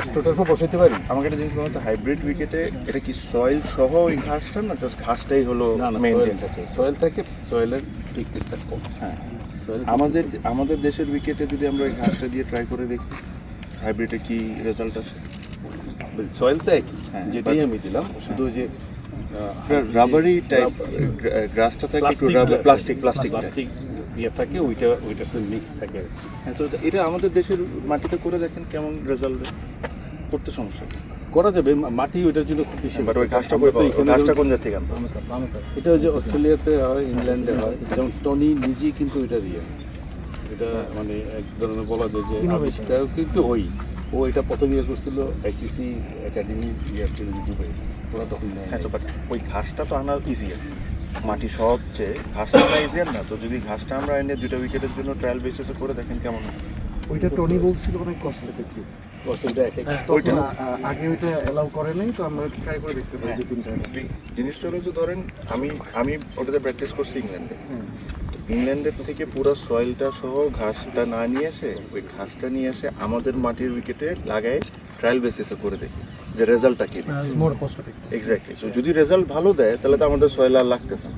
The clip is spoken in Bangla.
100টার উপর বসাইতে পারি। আমাকে একটা জিনিস বলুন তো, হাইব্রিড উইকেটে এটা কি সয়েল সহ ওই ঘাসটা না জাস্ট ঘাসটাই হলো না না, মেইন? সয়েল থাকে, সয়েলের থিকনেসটা কম। হ্যাঁ, সয়েল আমাদের দেশের উইকেটে যদি আমরা ওই ঘাসটা দিয়ে ট্রাই করে দেখি হাইব্রিডে কি রেজাল্ট আসে? সয়েল তো একই, হ্যাঁ, যেটাই আমি দিলাম, শুধু যে রাবারি টাইপ গ্রাসটা থাকে, একটু প্লাস্টিক প্লাস্টিক ইয়ে থাকে, ওইটার সাথে মিক্স থাকে। হ্যাঁ, তো এটা আমাদের দেশের মাটিতে করে দেখেন কেমন রেজাল্ট দেয়, করতে সমস্যা নেই। করা যাবে, মাটি ওইটার জন্য খুব বেশি। বাট ওই ঘাসটা কই পাবো? ঘাসটা কোন জায়গা থেকে আনতে হবে? এটা যে অস্ট্রেলিয়াতে হয়, ইংল্যান্ডে হয়, যেমন টনি নিজেই কিন্তু এটা এটা মানে এক ধরনের বলা যায় যে আবিষ্কারক কিন্তু ও এটা প্রথম ইয়ে করছিল আইসিসি একাডেমি দুবাই, ওরা তখন নেয় হ্যাঁ, নাই। তো বাট ওই ঘাসটা তো আনা ইজিয়ার, মাটি সহজ চেয়ে ঘাসটা আনা ইজিয়ার না? তো যদি ঘাসটা আমরা এনে 2টা উইকেটের জন্য ট্রায়াল বেসিসে করে দেখেন কেমন হয়। ওইটা টনি বলছিল অনেক কষ্ট এফেক্টিভ। ওটা এক এক ওইটা আগে ওইটা অ্যালাউ করে নাই, তো আমরা ট্রাই করে দেখতে পারি 2-3টা। জিনিসটা হলো যে ধরেন আমি ওটাতে প্র্যাকটিস করছি ইংল্যান্ডে। তো ইংল্যান্ডের থেকে পুরো সয়েলটা সহ ঘাসটা না নিয়ে এসে ওই ঘাসটা নিয়ে এসে আমাদের মাটির উইকেটে লাগায় ট্রায়াল বেসিসে করে দেখি যে রেজাল্টটা কি। মোর কষ্ট এফেক্টিভ। এক্স্যাক্টলি। সো যদি রেজাল্ট ভালো দেয় তাহলে তো আমাদের সয়েল আর লাগতেছে না।